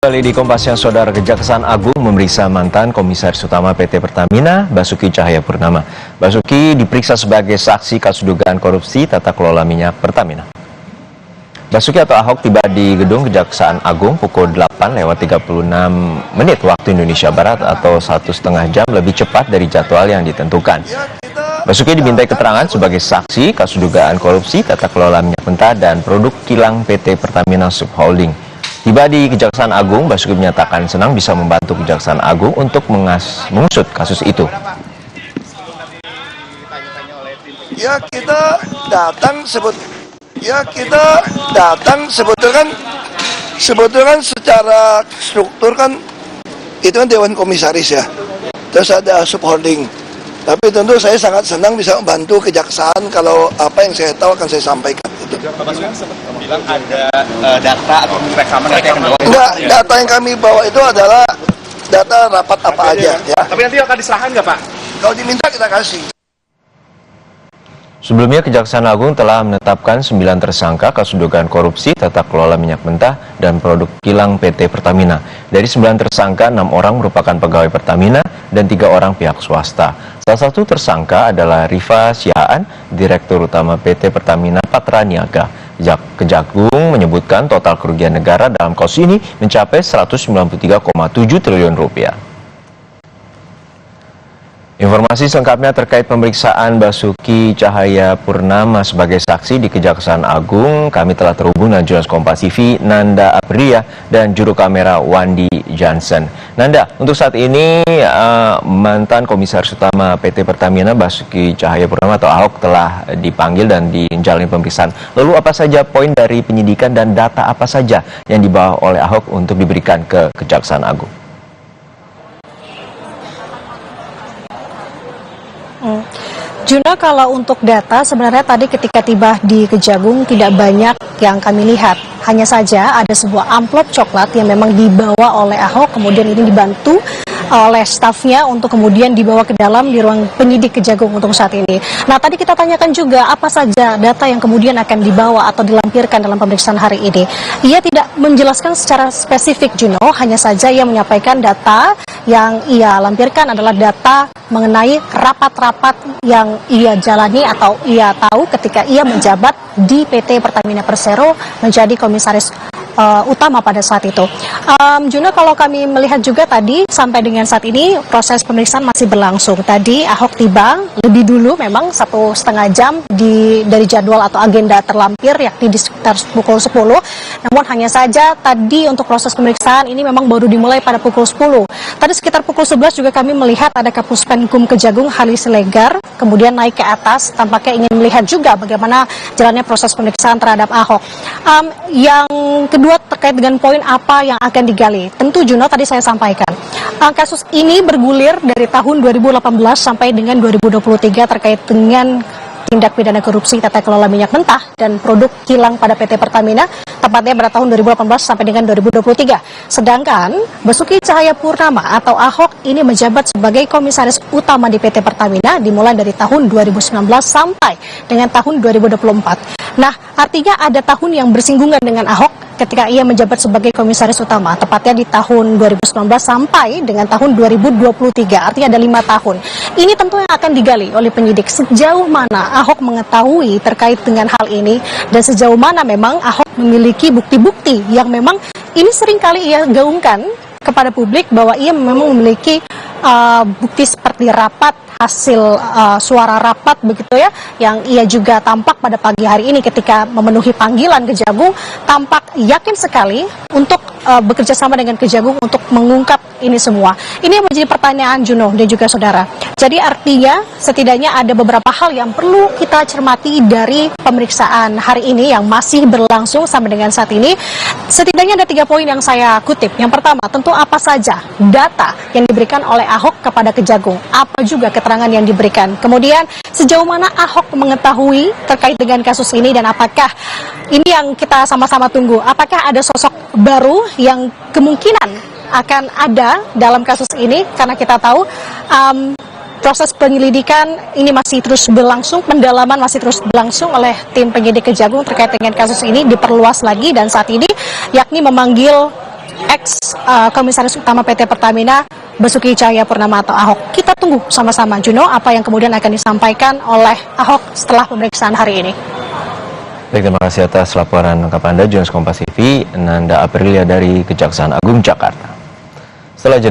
Kali di Kompas Siang, Saudara, Kejaksaan Agung memeriksa mantan Komisaris Utama PT Pertamina, Basuki Cahayapurnama. Basuki diperiksa sebagai saksi kasus dugaan korupsi tata kelola minyak Pertamina. Basuki atau Ahok tiba di gedung Kejaksaan Agung pukul 8:36 waktu Indonesia Barat atau 1,5 jam lebih cepat dari jadwal yang ditentukan. Basuki dimintai keterangan sebagai saksi kasus dugaan korupsi tata kelola minyak mentah dan produk kilang PT Pertamina Subholding. Tiba di Kejaksaan Agung, Basuki menyatakan senang bisa membantu Kejaksaan Agung untuk mengusut kasus itu. Ya kita datang sebetulnya secara struktur kan itu kan Dewan Komisaris ya. Terus ada subholding. Tapi tentu saya sangat senang bisa membantu Kejaksaan kalau apa yang saya tahu akan saya sampaikan. Pak Basuki sempat bilang ada data atau rekaman yang akan dibawa. Enggak, data yang kami bawa itu adalah data rapat apa aja ya. Tapi nanti akan diserahkan nggak, Pak? Kalau diminta kita kasih. Sebelumnya, Kejaksaan Agung telah menetapkan 9 tersangka kasus dugaan korupsi tata kelola minyak mentah dan produk kilang PT Pertamina. Dari 9 tersangka, 6 orang merupakan pegawai Pertamina dan 3 orang pihak swasta. Salah satu tersangka adalah Rifa Sihaan, Direktur Utama PT Pertamina Patraniaga. Kejagung menyebutkan total kerugian negara dalam kasus ini mencapai 193,7 triliun rupiah. Informasi selengkapnya terkait pemeriksaan Basuki Cahayapurnama sebagai saksi di Kejaksaan Agung, kami telah terhubung dengan jurnalis Kompas TV Nanda Aprilia dan juru kamera Wandi Johnson. Nanda, untuk saat ini mantan Komisaris Utama PT Pertamina Basuki Cahayapurnama atau Ahok telah dipanggil dan dijalani pemeriksaan. Lalu apa saja poin dari penyidikan dan data apa saja yang dibawa oleh Ahok untuk diberikan ke Kejaksaan Agung? Juna, kalau untuk data sebenarnya tadi ketika tiba di Kejagung tidak banyak yang kami lihat. Hanya saja ada sebuah amplop coklat yang memang dibawa oleh Ahok, kemudian ini dibantu oleh stafnya untuk kemudian dibawa ke dalam di ruang penyidik Kejagung untuk saat ini. Nah, tadi kita tanyakan juga apa saja data yang kemudian akan dibawa atau dilampirkan dalam pemeriksaan hari ini. Ia tidak menjelaskan secara spesifik, Juno, hanya saja ia menyampaikan data yang ia lampirkan adalah data mengenai rapat-rapat yang ia jalani atau ia tahu ketika ia menjabat di PT Pertamina Persero menjadi komisaris utama pada saat itu. Juno, kalau kami melihat juga tadi sampai dengan saat ini proses pemeriksaan masih berlangsung. Tadi Ahok tiba lebih dulu memang 1,5 jam dari jadwal atau agenda terlampir yakni di sekitar pukul 10. Namun hanya saja tadi untuk proses pemeriksaan ini memang baru dimulai pada pukul 10. Tadi sekitar pukul 11 juga kami melihat ada Kapus Penkum Kejagung Halis Siregar kemudian naik ke atas tampaknya ingin melihat juga bagaimana jalannya proses pemeriksaan terhadap Ahok. Yang kedua terkait dengan poin apa yang akan digali. Tentu Juno tadi saya sampaikan. Kasus ini bergulir dari tahun 2018 sampai dengan 2023 terkait dengan tindak pidana korupsi tata kelola minyak mentah dan produk kilang pada PT Pertamina, tepatnya pada tahun 2018 sampai dengan 2023. Sedangkan Basuki Cahayapurnama atau Ahok ini menjabat sebagai komisaris utama di PT Pertamina dimulai dari tahun 2019 sampai dengan tahun 2024. Nah, artinya ada tahun yang bersinggungan dengan Ahok ketika ia menjabat sebagai komisaris utama, tepatnya di tahun 2019 sampai dengan tahun 2023, artinya ada 5 tahun. Ini tentu yang akan digali oleh penyidik sejauh mana Ahok mengetahui terkait dengan hal ini dan sejauh mana memang Ahok memiliki bukti-bukti yang memang ini seringkali ia gaungkan kepada publik bahwa ia memang memiliki bukti seperti rapat, hasil suara rapat begitu ya, yang ia juga tampak pada pagi hari ini ketika memenuhi panggilan Kejagung, tampak yakin sekali untuk bekerja sama dengan Kejagung untuk mengungkap ini semua. Ini yang menjadi pertanyaan Juno dan juga saudara. Jadi artinya setidaknya ada beberapa hal yang perlu kita cermati dari pemeriksaan hari ini yang masih berlangsung sampai dengan saat ini. Setidaknya ada 3 poin yang saya kutip. Yang pertama, tentu apa saja data yang diberikan oleh Ahok kepada Kejagung, apa juga keterangan yang diberikan. Kemudian sejauh mana Ahok mengetahui terkait dengan kasus ini dan apakah ini yang kita sama-sama tunggu, apakah ada sosok baru yang kemungkinan akan ada dalam kasus ini, karena kita tahu proses penyelidikan ini masih terus berlangsung, pendalaman masih terus berlangsung oleh tim penyidik Kejagung terkait dengan kasus ini diperluas lagi dan saat ini yakni memanggil Komisaris Utama PT Pertamina Basuki Cahayapurnama atau Ahok. Kita tunggu sama-sama, Juno, apa yang kemudian akan disampaikan oleh Ahok setelah pemeriksaan hari ini. Baik, terima kasih atas laporan lengkap Anda, Jurnalis Kompas TV, Nanda Aprilia dari Kejaksaan Agung Jakarta. Setelah jeda